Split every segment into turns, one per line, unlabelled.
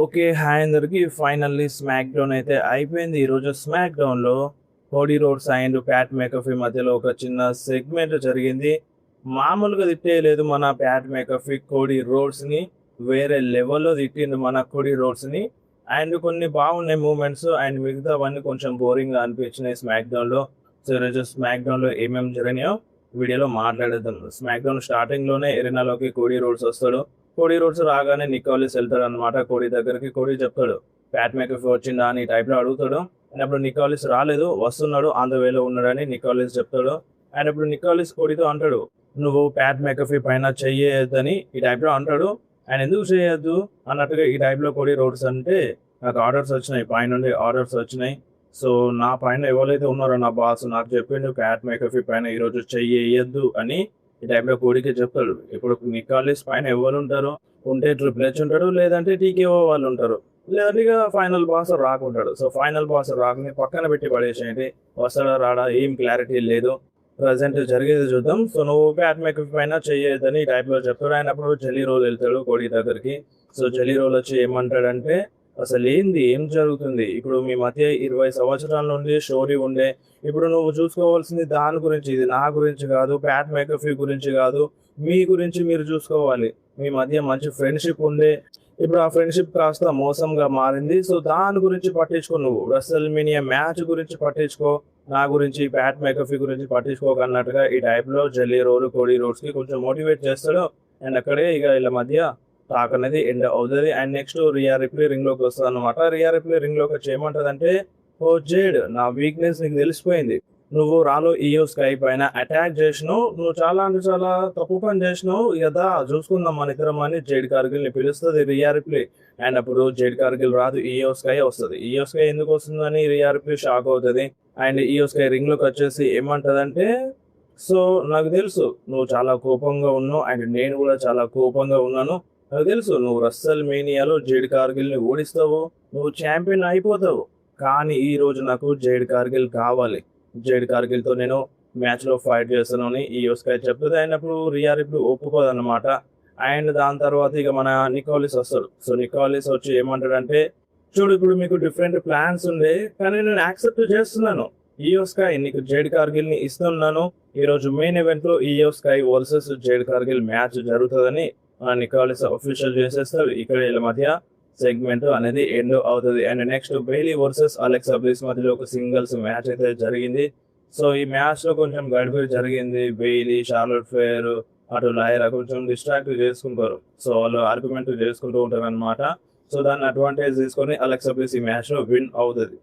Okay. Hi అందరికి. Finally smack down అయితే అయిపోయింది. ఈరోజు స్మాక్ డౌన్‌లో Cody roads and Pat McAfee మధ్యలో ఒక చిన్న సెగ్మెంట్ జరిగింది. మామూలుగా తిట్టేయలేదు మన ప్యాట్ మెకఫీ కోడీ రోడ్స్‌ని. వేరే లెవెల్‌లో తిట్టిండు మన కోడీ రోడ్స్‌ని. అండ్ కొన్ని బాగున్నాయి మూవ్‌మెంట్స్ అండ్ మిగతావన్నీ కొంచెం బోరింగ్‌గా అనిపించినాయి స్మాక్ డౌన్‌లో. సో ఈరోజు స్మాక్ డౌన్‌లో ఏమేమి జరిగినాయో వీడియోలో మాట్లాడేద్దాం. స్మాక్ డౌన్ స్టార్టింగ్‌లోనే ఎరీనాలోకి కోడీ రోడ్స్ వస్తాడు. కోడీ రోడ్స్ రాగానే నికోలస్ వెళ్తాడు అనమాట కోడీ దగ్గరికి. కోడీ చెప్తాడు ప్యాట్ మెకఫీ వచ్చిందా అని టైప్లో అడుగుతాడు. అండ్ అప్పుడు నికోలస్ రాలేదు, వస్తున్నాడు, ఆన్ ద వేలో ఉన్నాడని నికోలస్ చెప్తాడు. అండ్ అప్పుడు నికోలస్ కోడీతో అంటాడు, నువ్వు ప్యాట్ మెకఫీ పైన చెయ్యొద్దని ఈ టైప్లో అంటాడు. అండ్ ఎందుకు చేయొద్దు అన్నట్టుగా ఈ టైప్లో కోడీ రోడ్స్ అంటే, నాకు ఆర్డర్స్ వచ్చినాయి, పైనుండి ఆర్డర్స్ వచ్చినాయి. సో నా పైన ఎవరైతే ఉన్నారో నా బాస్ నాకు చెప్పిండు ప్యాట్ మెకఫీ పైన ఈరోజు చెయ్యొద్దు అని ఈ టైప్లో కోడికి చెప్తాడు. ఇప్పుడు నికాలిస్ పైన ఎవరు ఉంటారు ఉంటే ట్రిపుల్ హెచ్ ఉంటాడు, లేదంటే టీకేఓ వాళ్ళు ఉంటారు, లేదంటే ఇక ఫైనల్ బాస్ రాకుంటాడు. సో ఫైనల్ బాస్ రాకుని పక్కన పెట్టి పడేసేయండి. వస్తాడా రాడా ఏం క్లారిటీ లేదు. ప్రజెంట్ జరిగేది చూద్దాం. సో నువ్వు ప్యాట్ మెకఫీ పైన చెయ్యొద్దని ఈ టైప్లో చెప్తాడు. ఆయన అప్పుడు జెల్లీ రోల్ వెళ్తాడు కోడి దగ్గరికి. సో జెల్లీ రోల్ వచ్చి ఏమంటాడంటే, అసలు ఏంది, ఏం జరుగుతుంది, ఇప్పుడు మీ మధ్య 20 సంవత్సరాల నుండి స్టోరీ ఉండే, ఇప్పుడు నువ్వు చూసుకోవాల్సింది దాని గురించి, ఇది నా గురించి కాదు, ప్యాట్ మెకఫీ గురించి కాదు, మీ గురించి మీరు చూసుకోవాలి. మీ మధ్య మంచి ఫ్రెండ్షిప్ ఉండే, ఇప్పుడు ఆ ఫ్రెండ్షిప్ కాస్త మోసంగా మారింది. సో దాని గురించి పట్టించుకో, నువ్వు రెసల్మేనియా మ్యాచ్ గురించి పట్టించుకో, నా గురించి ప్యాట్ మెకఫీ గురించి పట్టించుకోకన్నట్టుగా ఈ టైప్లో జెల్లీ రోల్ కోడీ రోడ్స్కి కొంచెం మోటివేట్ చేస్తాడు. అండ్ అక్కడే ఇక వీళ్ళ మధ్య టాక్ అనేది ఎండ్ అవుతుంది. And next Rhea Ripley ring లోకి వస్తుంది అనమాట. రియా రిప్లీ రింగ్ లోకి వచ్చి ఏమంటదంటే, ఓ జేడ్, నా వీక్నెస్ నీకు తెలిసిపోయింది, నువ్వు రాలో ఈయో స్కై పైన అటాక్ చేసినావు, నువ్వు చాలా అంటే చాలా తప్పు పని చేసినావు, కదా చూసుకుందాం మన ఇద్దరం అని జేడ్ కార్గిల్ ని పిలుస్తుంది రియా రిప్లీ. అండ్ అప్పుడు జేడ్ కార్గిల్ రాదు, ఈయో స్కై వస్తుంది. ఈయో స్కై ఎందుకు వస్తుందని రియా రిప్లీ షాక్ అవుతుంది. అండ్ ఈయో స్కై రింగ్ లోకి వచ్చేసి ఏమంటదంటే, సో నాకు తెలుసు నువ్వు చాలా కోపంగా ఉన్నావు అండ్ నేను కూడా చాలా కోపంగా ఉన్నాను. నాకు తెలుసు నువ్వు రెసల్మేనియాలో జేడ్ కార్గిల్ ని ఓడిస్తావు, నువ్వు ఛాంపియన్ అయిపోతావు. కానీ ఈ రోజు నాకు జేడ్ కార్గిల్ కావాలి, జేడ్ కార్గిల్ తో నేను మ్యాచ్ లో ఫైట్ చేస్తాను అని ఈ స్కై చెప్తుంది. అయినప్పుడు రియా రిప్లీ ఒప్పుకోదు అనమాట. అండ్ దాని తర్వాత ఇక మన నికోలిస్ వస్తాడు. సో నికోలిస్ వచ్చి ఏమంటాడంటే, చూడు ఇప్పుడు మీకు డిఫరెంట్ ప్లాన్స్ ఉండే, కానీ నేను యాక్సెప్ట్ చేస్తున్నాను. ఈయో స్కై నీకు జేడ్ కార్గిల్ ని ఇస్తున్నాను. ఈ రోజు మెయిన్ ఈవెంట్ లో Iyo sky versus jade Kargil match జరుగుతుందని నికోలిస్ అఫీషియల్ చేసేస్తారు. ఇక్కడ వీళ్ళ మధ్య సెగ్మెంట్ అనేది ఎండ్ అవుతుంది. And next Bailey versus Alexa bliss మధ్యలో ఒక సింగిల్స్ మ్యాచ్ అయితే జరిగింది. సో ఈ మ్యాచ్ లో కొంచెం గడిబిడి జరిగింది. బెయిలీ, షార్లెట్ ఫెయిర్, అటు లైరా కొంచెం డిస్ట్రాక్ట్ చేసుకుంటారు. సో వాళ్ళు ఆర్గ్యుమెంట్ చేసుకుంటూ ఉంటారు అనమాట. సో దాన్ని అడ్వాంటేజ్ తీసుకొని అలెక్సా బ్లిస్ ఈ మ్యాచ్ లో విన్ అవుతుంది.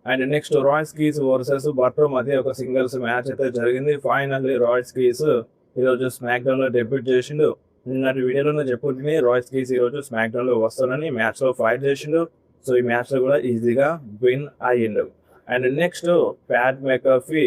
And next Royce Keys versus బట్రో మధ్య ఒక సింగిల్స్ మ్యాచ్ అయితే జరిగింది. ఫైనల్లీ రాయ్స్ కీస్ ఈరోజు స్మాక్ డౌన్ లో డెబ్యూట్ చేసిండు. నిన్నటి వీడియోలో చెప్పుకుంటే రాయ్స్ కీస్ ఈరోజు స్మాక్ డౌన్ లో వస్తానని మ్యాచ్ లో ఫైట్ చేసిండు. సో ఈ మ్యాచ్ లో కూడా ఈజీగా విన్ అయ్యిండు. అండ్ నెక్స్ట్ ప్యాట్ మెకఫీ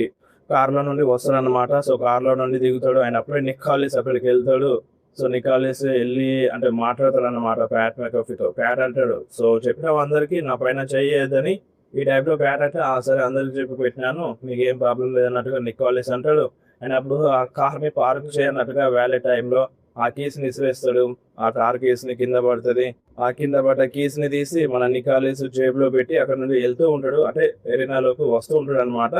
కార్లో నుండి వస్తాడనమాట. సో కార్లో నుండి దిగుతాడు. అండ్ అప్పుడే నికోలిస్ అక్కడికి వెళ్తాడు. సో నికోలిస్ వెళ్ళి అంటే మాట్లాడతాడు అనమాట ప్యాట్ మెకఫీతో. ప్యాట్ అంటాడు, సో చెప్పినావు అందరికి నా పైన చెయ్యొద్దని ఈ టైప్లో. ప్యాట్ అంటే సరే అందరికి చెప్పి పెట్టినాను, మీకు ఏం ప్రాబ్లం లేదన్నట్టుగా నికోలిస్ అంటాడు. అండ్ అప్పుడు ఆ కార్ని పార్క్ చేయనట్టుగా వ్యాలే టైంలో ఆ కీస్ ని ఇసిరేస్తాడు. ఆ కార్ కీస్ ని కింద పడుతుంది. ఆ కింద పడ్డ కీస్ ని తీసి మన నికోలిస్ జేబులో పెట్టి అక్కడ నుండి వెళ్తూ ఉంటాడు, అంటే ఎరీనాలోకి వస్తూ ఉంటాడు అనమాట.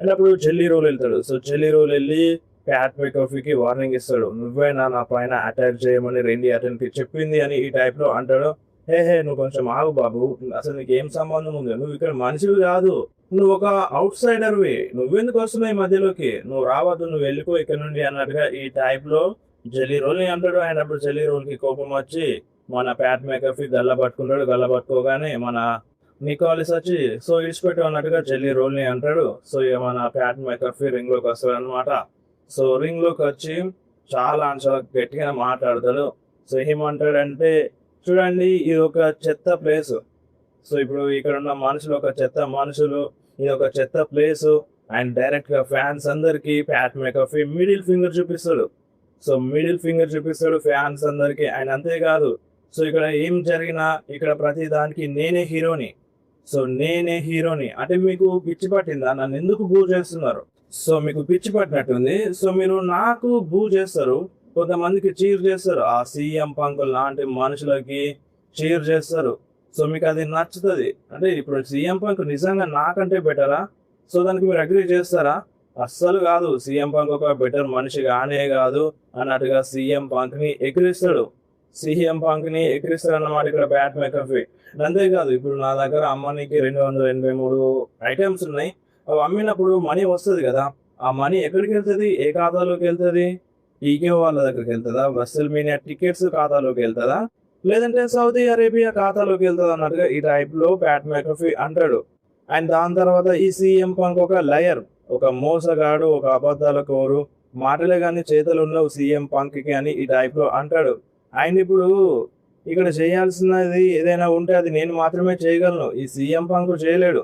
అండ్ అప్పుడు జెల్లీ రోల్ వెళ్తాడు. సో జెల్లీ రోల్ వెళ్ళి ప్యాట్ మెకఫీకి వార్నింగ్ ఇస్తాడు, నువ్వేనా నా పైన అటాక్ చేయమని రెండి అతనికి చెప్పింది అని ఈ టైప్ లో అంటాడు. హే నువ్వు కొంచెం ఆగు బాబు, అసలు నీకు ఏం సంబంధం ఉంది, నువ్వు ఇక్కడ మనిషివి కాదు, నువ్వు ఒక అవుట్ సైడర్వి, నువ్వెందుకు వస్తున్నావు ఈ మధ్యలోకి, నువ్వు రావద్దు, నువ్వు వెళ్ళిపో ఇక్కడ నుండి అన్నట్టుగా ఈ టైప్ లో జెల్లీ రోల్ ని అంటాడు. ఆయన అప్పుడు జెల్లీ రోల్ కి కోపం వచ్చి మన ప్యాట్ మెకఫీ గల్ల పట్టుకుంటాడు. గల్ల పట్టుకోగానే మన నికోలిస్ వచ్చి సో ఇడిచిపెట్టు అన్నట్టుగా జెల్లీ రోల్ ని అంటాడు. సో ఇక మన ప్యాట్ మెకఫీ రింగ్ లోకి వస్తాడు అనమాట. సో రింగ్ లోకి వచ్చి చాలా గట్టిగా మాట్లాడతాడు. సో ఏమంటాడంటే, చూడండి ఇది ఒక చెత్త ప్లేస్, సో ఇప్పుడు ఇక్కడ ఉన్న మనుషులు ఒక చెత్త మనుషులు, ఇది ఒక చెత్త ప్లేస్. అండ్ డైరెక్ట్ గా ఫ్యాన్స్ అందరికి ప్యాట్ మెకఫీ మిడిల్ ఫింగర్ చూపిస్తాడు. సో మిడిల్ ఫింగర్ చూపిస్తాడు ఫ్యాన్స్ అందరికి. అండ్ అంతేకాదు, సో ఇక్కడ ఏం జరిగినా ఇక్కడ ప్రతి దానికి నేనే హీరోని, సో నేనే హీరోని అంటే మీకు పిచ్చి పట్టిందా, నన్ను ఎందుకు బూ చేస్తున్నారు, సో మీకు పిచ్చి పట్టినట్టుంది. సో మీరు నాకు బూ చేస్తారు, కొంతమందికి చీర్ చేస్తారు, ఆ సీఎం పంకుల్ లాంటి మనుషులకి చీర్ చేస్తారు. సో మీకు అది నచ్చుతుంది. అంటే ఇప్పుడు సీఎం పంక్ నిజంగా నాకంటే బెటరా? సో దానికి మీరు అగ్రీ చేస్తారా? అస్సలు కాదు. సీఎం పంక్ ఒక బెటర్ మనిషి కానే కాదు అన్నట్టుగా సీఎం పంక్ని ఎక్కిరిస్తాడు. సీఎం పంక్ని ఎక్కిరిస్తాడన్నమాట ఇక్కడ బ్యాట్ మెకఫీ. అంతేకాదు ఇప్పుడు నా దగ్గర అమ్మనికి 283 ఐటమ్స్ ఉన్నాయి. అవి అమ్మినప్పుడు మనీ వస్తుంది కదా, ఆ మనీ ఎక్కడికి వెళ్తుంది? ఏ ఖాతాలోకి వెళ్తుంది? ఈకే వాళ్ళ దగ్గరికి వెళ్తుందా? రెస్ల్మేనియా టికెట్స్ ఖాతాలోకి వెళ్తుందా? లేదంటే సౌదీ అరేబియా ఖాతాలోకి వెళ్తుంది అన్నట్టుగా ఈ టైప్లో బ్యాట్ మెకఫీ అంటాడు. అండ్ దాని తర్వాత ఈ సీఎం పంక్ ఒక లయర్, ఒక మోసగాడు, ఒక అబద్ధాల కోరు, మాటలే కానీ చేతులు ఉండవు సీఎం పంక్కి అని ఈ టైప్లో అంటాడు. ఆయన ఇప్పుడు ఇక్కడ చేయాల్సినది ఏదైనా ఉంటే అది నేను మాత్రమే చేయగలను, ఈ సీఎం పంక్ చేయలేడు.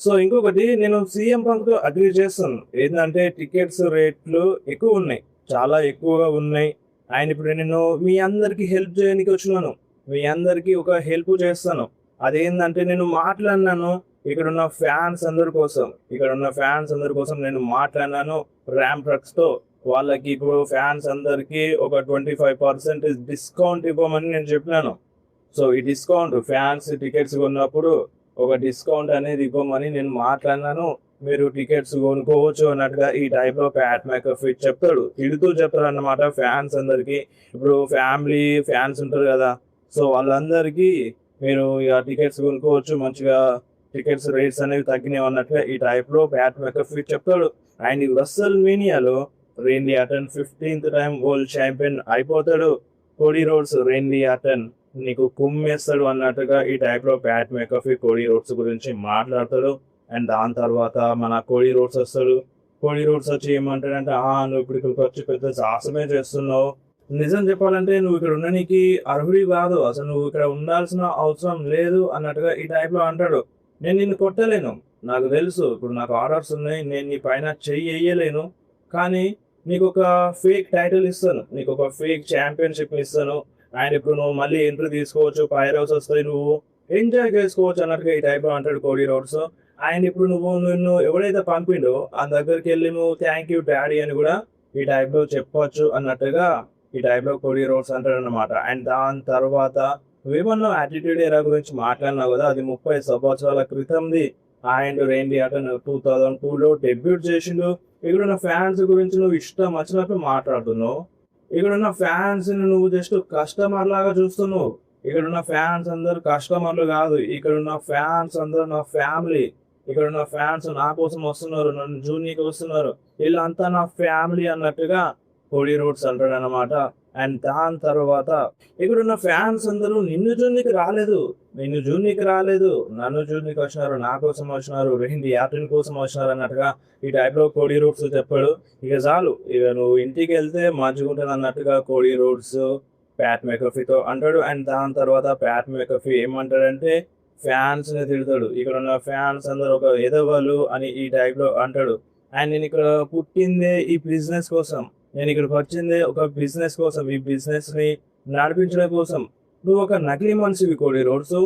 సో ఇంకొకటి నేను సీఎం పంక్తో అగ్రీ చేస్తాను. ఏంటంటే టికెట్స్ రేట్లు ఎక్కువ ఉన్నాయి, చాలా ఎక్కువగా ఉన్నాయి. అండ్ ఇప్పుడు నేను మీ అందరికీ హెల్ప్ చేయడానికి వచ్చినాను, మీ అందరికీ ఒక హెల్ప్ చేస్తాను. అదేంటంటే నేను మాట్లాడినాను ఇక్కడున్న ఫ్యాన్స్ అందరి కోసం నేను మాట్లాడినాను ర్యామ్ ట్రక్స్తో. వాళ్ళకి ఇప్పుడు ఫ్యాన్స్ అందరికీ ఒక 25% డిస్కౌంట్ ఇవ్వమని నేను చెప్పినాను. సో ఈ డిస్కౌంట్ ఫ్యాన్స్ టికెట్స్ కొన్నప్పుడు ఒక డిస్కౌంట్ అనేది ఇవ్వమని నేను మాట్లాడినాను. మీరు టికెట్స్ కొనుక్కోవచ్చు అన్నట్టుగా ఈ టైప్లో ప్యాట్ మెకఫీ చెప్తాడు, తిడుతూ చెప్తాడు అన్నమాట ఫ్యాన్స్ అందరికీ. ఇప్పుడు ఫ్యామిలీ ఫ్యాన్స్ ఉంటారు కదా, సో వాళ్ళందరికీ మీరు ఇక టికెట్స్ కొనుక్కోవచ్చు, మంచిగా టికెట్స్ రేట్స్ అనేవి తగ్గినాయి అన్నట్టుగా ఈ టైప్లో ప్యాట్ మెకఫీ చెప్తాడు. అండ్ రెస్ల్మేనియాలో Randy Orton 15th time world champion అయిపోతాడు. కోడీ రోడ్స్ రేండీ ఆర్టన్ నీకు కుమ్మేస్తాడు అన్నట్టుగా ఈ టైప్లో ప్యాట్ మెకఫీ కోడీ రోడ్స్ గురించి మాట్లాడతాడు. అండ్ దాని తర్వాత మన కోడీ రోడ్స్ వస్తాడు. కోడీ రోడ్స్ వచ్చి ఏమంటాడంటే, నువ్వు ఇప్పుడు ఇక్కడికి వచ్చి పెద్ద సాహసమే చేస్తున్నావు, నిజం చెప్పాలంటే నువ్వు ఇక్కడ ఉండడానికి అర్హుడి కాదు, అసలు నువ్వు ఇక్కడ ఉండాల్సిన అవసరం లేదు అన్నట్టుగా ఈ టైప్లో అంటాడు. నేను నిన్ను కొట్టలేను, నాకు తెలుసు, ఇప్పుడు నాకు ఆర్డర్స్ ఉన్నాయి, నేను నీ పైన చెయ్యి వేయలేను, కానీ నీకు ఒక ఫేక్ టైటిల్ ఇస్తాను, నీకు ఒక ఫేక్ ఛాంపియన్షిప్ ఇస్తాను. అండ్ ఇప్పుడు నువ్వు మళ్ళీ ఎంట్రీ తీసుకోవచ్చు, పైరోస్ వస్తాయి, నువ్వు ఎంజాయ్ చేసుకోవచ్చు అన్నట్టుగా ఈ టైప్లో అంటాడు కోడీ రోడ్స్. అండ్ ఇప్పుడు నిన్ను ఎవడైతే పంపిండో ఆ దగ్గరికి వెళ్ళి నువ్వు థ్యాంక్ యూ డాడీ అని కూడా ఈ టైప్లో చెప్పవచ్చు అన్నట్టుగా ఈ టైప్లో కోడీ రోడ్స్ అంటాడు అనమాట. అండ్ దాని తర్వాత నువ్వేమన్నా యాటిట్యూడ్ ఎరా గురించి మాట్లాడినావు కదా, అది 30 సంవత్సరాల క్రితంది. అండ్ రేండీ ఆర్టన్ 2002లో డెబ్యూట్ చేసిండు. ఇక్కడున్న ఫ్యాన్స్ గురించి నువ్వు ఇష్టం వచ్చినట్టు మాట్లాడుతున్నావు. ఇక్కడున్న ఫ్యాన్స్ నువ్వు జస్ట్ కస్టమర్ లాగా చూస్తున్నావు. ఇక్కడున్న ఫ్యాన్స్ అందరు కస్టమర్లు కాదు, ఇక్కడున్న ఫ్యాన్స్ అందరూ నా ఫ్యామిలీ. ఇక్కడున్న ఫ్యాన్స్ నా కోసం వస్తున్నారు, నన్ను జూనికి వస్తున్నారు, వీళ్ళంతా నా ఫ్యామిలీ అన్నట్టుగా కోడీ రోడ్స్ అంటాడు అనమాట. అండ్ దాని తర్వాత ఇక్కడున్న ఫ్యాన్స్ అందరూ నిన్ను జూనికి రాలేదు, నన్ను జూనికి వచ్చినారు, నా కోసం వచ్చినారు, రేండీ ఆర్టన్ కోసం వచ్చినారు అన్నట్టుగా ఈ టైప్లో కోడీ రోడ్స్ చెప్పాడు. ఇక చాలు, ఇక నువ్వు ఇంటికి వెళ్తే మంచిగా ఉంటుంది అన్నట్టుగా కోడీ రోడ్స్ ప్యాట్ మెకఫీతో అంటాడు. అండ్ దాని తర్వాత ప్యాట్ మెకఫీ ఏమంటాడంటే ఫ్యాన్స్ని తిడతాడు. ఇక్కడ ఉన్న ఫ్యాన్స్ అందరూ ఒక ఎదవలు అని ఈ టైప్లో అంటాడు. అండ్ నేను ఇక్కడ పుట్టిందే ఈ బిజినెస్ కోసం, నేను ఇక్కడికి వచ్చిందే ఒక బిజినెస్ కోసం, ఈ బిజినెస్ని నడిపించడం కోసం. నువ్వు ఒక నకిలీ మనిషివి కోడీ రోడ్స్,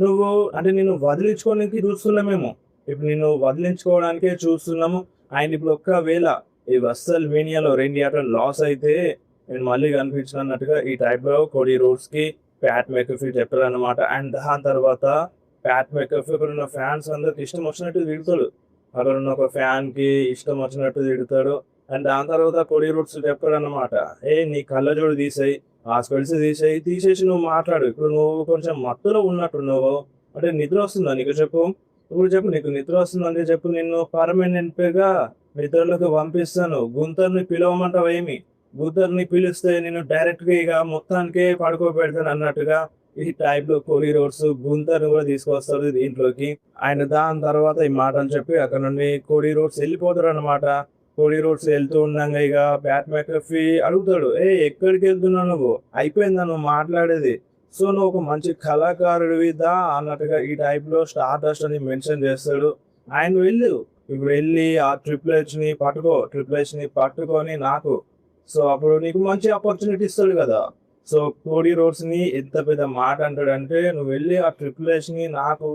నువ్వు అంటే నేను వదిలించుకోవడానికి చూస్తున్నామేమో, ఇప్పుడు నేను వదిలించుకోవడానికే చూస్తున్నాము. అండ్ ఇప్పుడు ఒక్కవేళ ఈ రెస్ల్మేనియాలో రేండీ ఆర్టన్ లాస్ అయితే నేను మళ్ళీ కనిపించినట్టుగా ఈ టైప్లో కోడీ రోడ్స్కి ప్యాట్ మెకఫీ చెప్పారు అనమాట. అండ్ దాని తర్వాత ప్యాట్ మెకఫీ అక్కడ ఉన్న ఫ్యాన్స్ అందరికి ఇష్టం వచ్చినట్టు తిడతాడు, అక్కడ ఉన్న ఒక ఫ్యాన్కి ఇష్టం వచ్చినట్టు తిడతాడు. అండ్ దాని తర్వాత కోడీ రోడ్స్ చెప్పాడు అనమాట, నీ కళ్ళజోడు తీసేయి, ఆ స్పెల్స్ తీసేసి నువ్వు మాట్లాడు, ఇప్పుడు నువ్వు కొంచెం మత్తులో ఉన్నట్టున్నావు, అంటే నిద్ర వస్తుందా నీకు చెప్పు, నీకు నిద్ర వస్తుందంటే చెప్పు, నిన్ను పర్మనెంట్గా నిద్రలోకి పంపిస్తాను, గుంతర్ని పిలవమంటావేమి, గుంతర్ని పిలిస్తే నేను డైరెక్ట్గా ఇక మొత్తానికే పడుకోబెడతాను అన్నట్టుగా ఈ టైప్లో కోడీ రోడ్స్ గుంతర్ని కూడా తీసుకొస్తారు దీంట్లోకి. ఆయన దాని తర్వాత ఈ మాటలు చెప్పి అక్కడ నుండి కోడీ రోడ్స్ వెళ్ళిపోతాడు అనమాట. కోడీ రోడ్స్ వెళ్తూ ఉండగా ఇక ప్యాట్ మెకఫీ అడుగుతాడు, ఎక్కడికి వెళ్తున్నావు నువ్వు, అయిపోయిందా నువ్వు మాట్లాడేది, సో నువ్వు ఒక మంచి కళాకారుడివిదా అన్నట్టుగా ఈ టైప్లో స్టార్ డస్ట్ అని మెన్షన్ చేస్తాడు. ఆయన ఇప్పుడు వెళ్ళి ఆ ట్రిపుల్ హెచ్ని పట్టుకొని నాకు, సో అప్పుడు నీకు మంచి ఆపర్చునిటీ ఇస్తాడు కదా. సో కోడీ రోడ్స్ని ఎంత పెద్ద మాట అంటాడంటే, నువ్వు వెళ్ళి ఆ ట్రిపుల్ హెచ్ని నాకు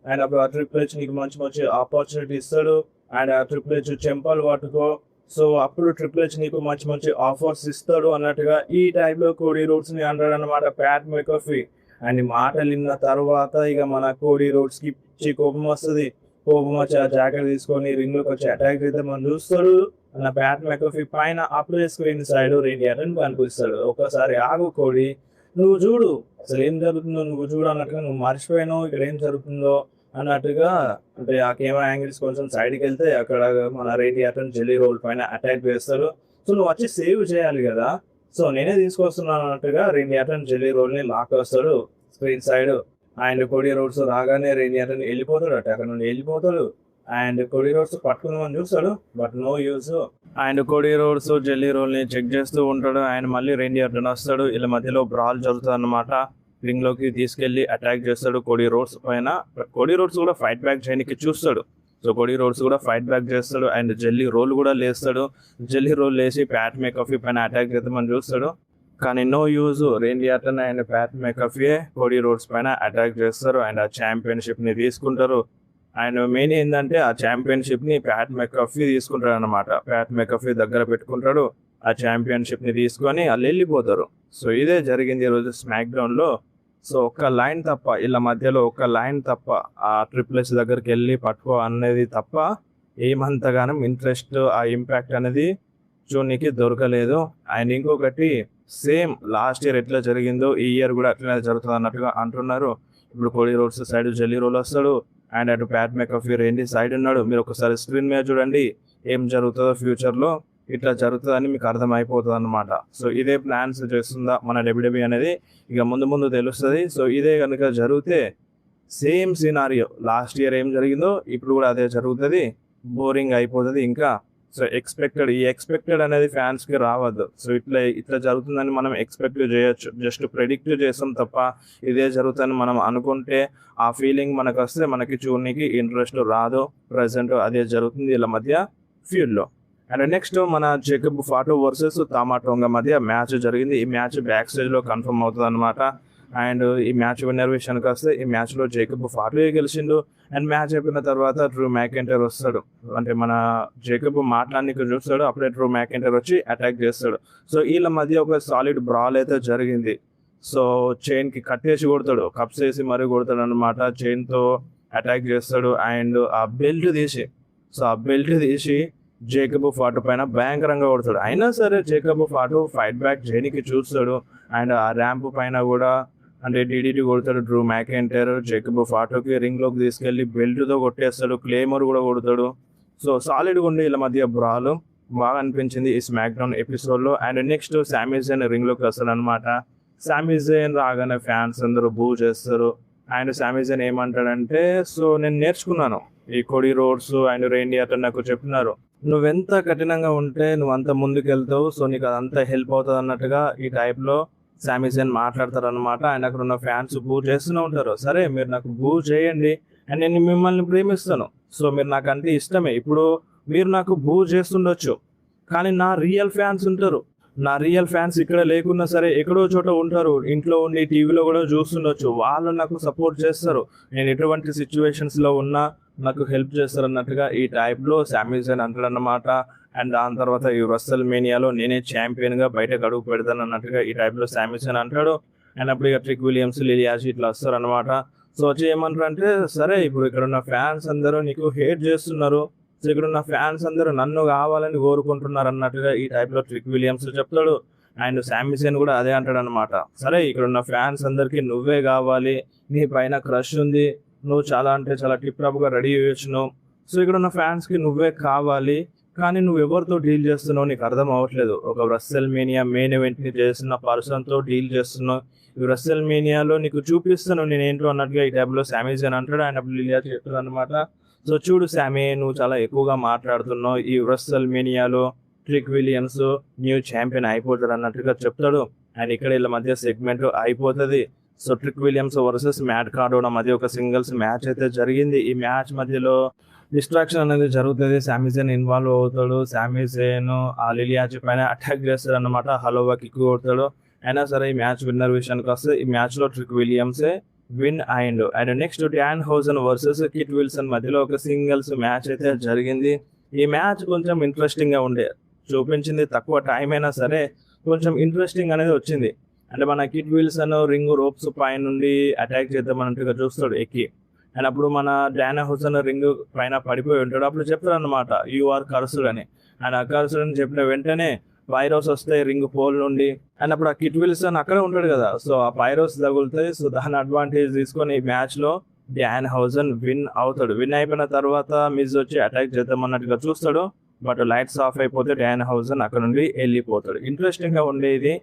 అండ్ అప్పుడు ఆ ట్రిపుల్ హెచ్ నీకు మంచి మంచి ఆపర్చునిటీ ఇస్తాడు. అండ్ ఆ ట్రిపుల్ హెచ్ చెంపలు పట్టుకో, సో అప్పుడు ట్రిపుల్ హెచ్ నీకు మంచి మంచి ఆఫర్స్ ఇస్తాడు అన్నట్టుగా ఈ టైప్లో కోడీ రోడ్స్ని అంటాడు అనమాట ప్యాట్ మెకఫీ. అండ్ మాటలు విన్న తర్వాత ఇక మన కోడి రోడ్స్కి పిచ్చి కోపం వస్తుంది. కోపం వచ్చి ఆ జాకెట్ తీసుకొని రింగ్లోకి వచ్చి అటాక్ చేస్తే మనం చూస్తాడు అన్న ప్యాట్ మెకఫీ పైన అప్లై స్క్రీన్ సైడ్ రేడియేటర్ కనిపిస్తాడు. ఒకసారి ఆగు కోడి, నువ్వు చూడు అసలు ఏం జరుగుతుందో నువ్వు చూడు అన్నట్టుగా, నువ్వు మర్చిపోయినావు ఇక్కడ ఏం జరుగుతుందో అన్నట్టుగా. అంటే ఆ కెమెరా యాంగిల్స్ కొంచెం సైడ్కి వెళ్తే అక్కడ మన రేడియేటర్ జెల్లీ రోల్ పైన అటాక్ చేస్తారు. సో నువ్వు వచ్చి సేవ్ చేయాలి కదా, సో నేనే తీసుకొస్తున్నాను అన్నట్టుగా రేడియేటర్ జెల్లీ రోల్ని లాక్ వస్తాడు screen side. And Cody Rhodes రాగానే రేడియేటర్ వెళ్ళిపోతాడు, అక్కడ నుండి వెళ్ళిపోతాడు. అండ్ కోడి రోడ్స్ పట్టుకుందామని చూస్తాడు, but no use. And Cody Rhodes jelly రోల్ని చెక్ చేస్తూ ఉంటాడు. అండ్ మళ్ళీ రేడియేటర్ వస్తాడు. వీళ్ళ మధ్యలో బ్రాల్ జరుగుతుంది అన్నమాట. రింగ్ లోకి తీసుకెళ్లి అటాక్ చేస్తాడు కోడి రోడ్స్ పైన. కోడి రోడ్స్ కూడా ఫైట్ బ్యాక్ చేయడానికి చూస్తాడు. సో కోడి రోడ్స్ కూడా ఫైట్ బ్యాక్ చేస్తాడు. అండ్ జెల్లీ రోల్ కూడా లేస్తాడు. జెల్లీ రోల్ లేచి ప్యాట్ మెకఫీ పైన అటాక్ చేద్దామని చూస్తాడు, కానీ no use. Radiator and Pat McAfee Cody Rhodes పైన అటాక్ చేస్తారు అండ్ ఆ ఛాంపియన్షిప్ ని తీసుకుంటారు. అండ్ మెయిన్ ఏంటంటే ఆ ఛాంపియన్షిప్ ని ప్యాట్ మెకఫీ తీసుకుంటాడు అనమాట. ప్యాట్ మెకఫీ దగ్గర పెట్టుకుంటాడు, ఆ ఛాంపియన్షిప్ ని తీసుకొని వాళ్ళు వెళ్ళిపోతారు. సో ఇదే జరిగింది ఈరోజు స్మాక్ డౌన్ లో. సో ఒక్క లైన్ తప్ప, వీళ్ళ మధ్యలో ఒక్క లైన్ తప్ప, ఆ ట్రిపుల్ హెచ్ దగ్గరికి వెళ్ళి పట్టుకో అనేది తప్ప ఏమంతగానం ఇంట్రెస్ట్, ఆ ఇంపాక్ట్ అనేది చూడడానికి దొరకలేదు. అండ్ ఇంకొకటి, సేమ్ లాస్ట్ ఇయర్ ఎట్లా జరిగిందో ఈ ఇయర్ కూడా అట్లనే జరుగుతుంది అన్నట్టుగా అంటున్నారు. ఇప్పుడు Cody Rhodes side Jelly Roll వస్తాడు అండ్ అటు ప్యాట్ మెకఫీ రెండి సైడ్ ఉన్నాడు. మీరు ఒకసారి స్క్రీన్ మీద చూడండి ఏం జరుగుతుందో ఫ్యూచర్లో. ఇట్లా జరుగుతుందని మీకు అర్థమైపోతుంది అనమాట. సో ఇదే ప్లాన్స్ చేస్తుందా మన డబ్ల్యూడబ్ల్యూఈ అనేది ఇక ముందు ముందు తెలుస్తుంది. సో ఇదే కనుక జరిగితే సేమ్ సినారియో లాస్ట్ ఇయర్ ఏం జరిగిందో ఇప్పుడు కూడా అదే జరుగుతుంది. బోరింగ్ అయిపోతుంది ఇంకా. సో ఈ ఎక్స్పెక్టెడ్ అనేది ఫ్యాన్స్కి రావద్దు. సో ఇట్లా జరుగుతుందని మనం ఎక్స్పెక్ట్ చేయొచ్చు, జస్ట్ ప్రెడిక్ట్ చేస్తాం తప్ప ఇదే జరుగుతుందని మనం అనుకుంటే ఆ ఫీలింగ్ మనకు వస్తే మనకి చూడడానికి ఇంట్రెస్ట్ రాదు. ప్రజెంట్ అదే జరుగుతుంది వీళ్ళ మధ్య ఫ్యూడ్లో. అండ్ నెక్స్ట్ మన జేకబ్ ఫాటో వర్సెస్ తామా టోంగా మధ్య మ్యాచ్ జరిగింది. ఈ మ్యాచ్ బ్యాక్ స్టేజ్లో కన్ఫర్మ్ అవుతుంది అనమాట. అండ్ ఈ మ్యాచ్ విన్నర్ విషయానికి వస్తే ఈ మ్యాచ్లో జేకబ్ ఫాటో గెలిచిండు. అండ్ మ్యాచ్ అయిపోయిన తర్వాత డ్రూ మ్యాకెంటైర్ వస్తాడు. అంటే మన జేకబ్ మాట్లాడడానికి చూస్తాడు, అప్పుడే డ్రూ మ్యాకెంటైర్ వచ్చి అటాక్ చేస్తాడు. సో వీళ్ళ మధ్య ఒక సాలిడ్ బ్రాల్ అయితే జరిగింది. సో చైన్కి కట్టేసి కొడతాడు, కప్స్ వేసి మరీ కొడతాడు అనమాట. చైన్తో అటాక్ చేస్తాడు అండ్ ఆ బెల్ట్ తీసి జేకబ్ ఫాటో పైన భయంకరంగా కొడతాడు. అయినా సరే జేకబ్ ఫాటో ఫైట్ బ్యాక్ చేయడానికి చూస్తాడు. అండ్ ఆ ర్యాంప్ పైన కూడా అంటే DDT కొడతాడు డ్రూ మ్యాకెంటైర్. జేకబ్ ఫాటోకి రింగ్లోకి తీసుకెళ్లి బెల్ట్తో కొట్టేస్తాడు, క్లేమర్ కూడా కొడతాడు. సో సాలిడ్గా ఉండి వీళ్ళ మధ్య బ్రాల్ బాగా అనిపించింది ఈ స్మాక్ డౌన్ ఎపిసోడ్లో. అండ్ నెక్స్ట్ సామీ జైన్ రింగ్లోకి వస్తాడు అనమాట. సామీ జైన్ రాగానే ఫ్యాన్స్ అందరూ బూ చేస్తారు. అండ్ సామీ జైన్ ఏమంటాడంటే, సో నేను నేర్చుకున్నాను ఈ కోడి రోడ్స్ అండ్ రేడియేటర్ నాకు చెప్పినారు, నువ్వెంత కఠినంగా ఉంటే నువ్వు అంత ముందుకు వెళ్తావు, సో నీకు అదంతా హెల్ప్ అవుతుంది అన్నట్టుగా ఈ టైప్లో సామీ జైన్ మాట్లాడతారు అనమాట. అండ్ అక్కడ ఉన్న ఫ్యాన్స్ బూ చేస్తూనే ఉంటారు. సరే మీరు నాకు బూ చేయండి అండ్ నేను మిమ్మల్ని ప్రేమిస్తాను, సో మీరు నాకు అంటే ఇష్టమే. ఇప్పుడు మీరు నాకు బూ చేస్తుండొచ్చు, కానీ నా రియల్ ఫ్యాన్స్ ఉంటారు. నా రియల్ ఫ్యాన్స్ ఇక్కడ లేకున్నా సరే ఎక్కడో చోట ఉంటారు, ఇంట్లో ఉండి టీవీలో కూడా చూస్తుండొచ్చు. వాళ్ళు నాకు సపోర్ట్ చేస్తారు, నేను ఎటువంటి సిచ్యువేషన్స్లో ఉన్నా నాకు హెల్ప్ చేస్తారు అన్నట్టుగా ఈ టైప్లో సామీ జైన్ అంటాడన్నమాట. అండ్ దాని తర్వాత ఈ రస్సెల్ మేనియాలో నేనే ఛాంపియన్గా బయటకు అడుగు పెడతాను అన్నట్టుగా ఈ టైప్లో సామీ జైన్ అంటాడు. అండ్ అప్పుడు ఇక ట్రిక్ విలియమ్స్, లిలియాజ్ ఇట్లా వస్తారు అనమాట. సో వచ్చి ఏమంటారు అంటే, సరే ఇప్పుడు ఇక్కడ ఉన్న ఫ్యాన్స్ అందరూ నీకు హేట్ చేస్తున్నారు, సో ఇక్కడ ఉన్న ఫ్యాన్స్ అందరూ నన్ను కావాలని కోరుకుంటున్నారు అన్నట్టుగా ఈ టైప్లో ట్రిక్ విలియమ్స్ చెప్తాడు. అండ్ సామీ జైన్ కూడా అదే అంటాడు అనమాట. సరే ఇక్కడ ఉన్న ఫ్యాన్స్ అందరికీ నువ్వే కావాలి, నీ పైన క్రష్ ఉంది, నువ్వు చాలా అంటే చాలా టిప్ టాప్గా రెడీ చేయొచ్చును, సో ఇక్కడ ఉన్న ఫ్యాన్స్కి నువ్వే కావాలి, కానీ నువ్వు ఎవరితో డీల్ చేస్తున్నావు నీకు అర్థం అవ్వట్లేదు. ఒక రస్సెల్ మేనియా మెయిన్ ఈవెంట్ని చేస్తున్న పర్సన్తో డీల్ చేస్తున్నావు, ఈ రస్సెల్ మేనియాలో నీకు చూపిస్తాను నేను ఏంటో అన్నట్టుగా ఈ టైప్లో సామీ జైన్ అంటాడు. ఆయన లిలియా చెప్తాడు అనమాట. సో చూడు సామీ, నువ్వు చాలా ఎక్కువగా మాట్లాడుతున్నావు, ఈ రస్సెల్ మేనియాలో ట్రిక్ విలియమ్స్ న్యూ ఛాంపియన్ అయిపోతాడు అన్నట్టుగా చెప్తాడు. అండ్ ఇక్కడ వీళ్ళ మధ్య సెగ్మెంట్ అయిపోతుంది. So Trick Williams versus Matt Cardona మధ్య ఒక సింగిల్స్ మ్యాచ్ అయితే జరిగింది. ఈ మ్యాచ్ మధ్యలో డిస్ట్రాక్షన్ అనేది జరుగుతుంది, సామీ జైన్ ఇన్వాల్వ్ అవుతాడు. సామీ జైన్ ఆ లిలియాజ్ పైన అటాక్ చేస్తాడు అనమాట, హలోవా కిక్ కొడతాడు. అయినా సరే ఈ మ్యాచ్ విన్నర్ విషయానికి వస్తే ఈ మ్యాచ్లో ట్రిక్ విలియమ్సే విన్ అయిండు. అండ్ నెక్స్ట్ డాన్ హౌజన్ వర్సెస్ కిట్ విల్సన్ మధ్యలో ఒక సింగిల్స్ మ్యాచ్ అయితే జరిగింది. ఈ మ్యాచ్ కొంచెం ఇంట్రెస్టింగ్గా ఉండే, చూపించింది తక్కువ టైం అయినా సరే కొంచెం ఇంట్రెస్టింగ్ అనేది వచ్చింది. అంటే మన కిడ్ విల్సన్ రింగ్ రోప్స్ పై నుండి అటాక్ చేద్దామన్నట్టుగా చూస్తాడు ఎక్కి. అండ్ అప్పుడు మన డానా హుసేన్ రింగ్ పైన పడిపోయి ఉంటాడు. అప్పుడు చెప్తాడు అనమాట, యు ఆర్ కర్సుడ్ అని. అండ్ ఆ కర్సుడ్ అని చెప్పిన వెంటనే పైరోస్ వస్తాయి రింగ్ పోల్ నుండి. అండ్ అప్పుడు ఆ కిట్ విల్సన్ అక్కడే ఉంటాడు కదా, సో ఆ పైరోస్ తగులుతాయి. సో దాని అడ్వాంటేజ్ తీసుకొని ఈ మ్యాచ్ లో డాన్ హౌజన్ విన్ అవుతాడు. విన్ అయిపోయిన తర్వాత మిజ్ వచ్చి అటాక్ చేద్దామన్నట్టుగా చూస్తాడు. బట్ లైట్స్ ఆఫ్ అయిపోతే డాన్ హౌజన్ అక్కడ నుండి వెళ్ళిపోతాడు. ఇంట్రెస్టింగ్ గా ఉండేది,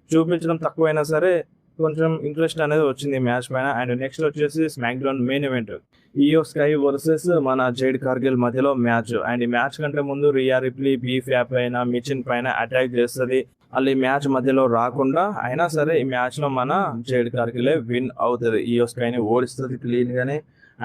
చూపించడం తక్కువైనా సరే కొంచెం ఇంట్రెస్ట్ అనేది వచ్చింది మ్యాచ్ పైన. అండ్ నెక్స్ట్ వచ్చేసి SmackDown main event, Iyo Sky versus మన జేడ్ కార్గిల్ మధ్యలో మ్యాచ్. అండ్ ఈ మ్యాచ్ కంటే ముందు రియా రిప్లీ బీఫ్యాప్ పైన మిచిన్ పైన అటాక్ చేస్తుంది. వాళ్ళు ఈ మ్యాచ్ మధ్యలో రాకుండా అయినా సరే ఈ మ్యాచ్ లో మన జేడ్ కార్గిలే విన్ అవుతుంది, ఇయో స్కైని ఓడిస్తుంది క్లీన్ గానే.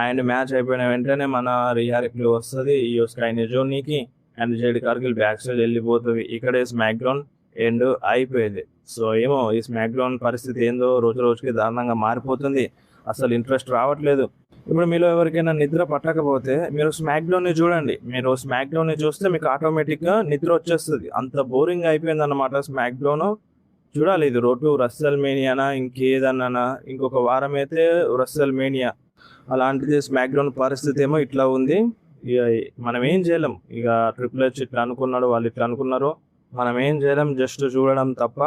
అండ్ మ్యాచ్ అయిపోయిన వెంటనే మన రియా రిప్లీ వస్తుంది ఇయో స్కైని జోనీకి. And Jade Cargill back side వెళ్ళిపోతుంది. ఇక్కడే స్మాక్ డౌన్ ఎండ్ అయిపోయింది. సో ఏమో ఈ స్మాక్ డౌన్ పరిస్థితి ఏందో రోజు రోజుకి దారుణంగా మారిపోతుంది. అసలు ఇంట్రెస్ట్ రావట్లేదు. ఇప్పుడు మీలో ఎవరికైనా నిద్ర పట్టకపోతే మీరు స్మాక్ డౌన్ ని చూడండి. మీరు స్మాక్ డౌన్ ని చూస్తే మీకు ఆటోమేటిక్ గా నిద్ర వచ్చేస్తుంది. అంత బోరింగ్ అయిపోయింది అన్నమాట స్మాక్ డౌన్. చూడాలి ఇది రోడ్ టు రస్సెల్ మేనియానా ఇంకేదన్నా, ఇంకొక వారం అయితే రస్సెల్ మేనియా. అలాంటిది స్మాక్ డౌన్ పరిస్థితి ఏమో ఇట్లా ఉంది. ఇక మనం ఏం చేయలేం. ఇక ట్రిపుల్ హెచ్ ఇట్లా అనుకున్నాడు, వాళ్ళు ఇట్లా అనుకున్నారు, మనం ఏం చేయలేం, జస్ట్ చూడడం తప్ప.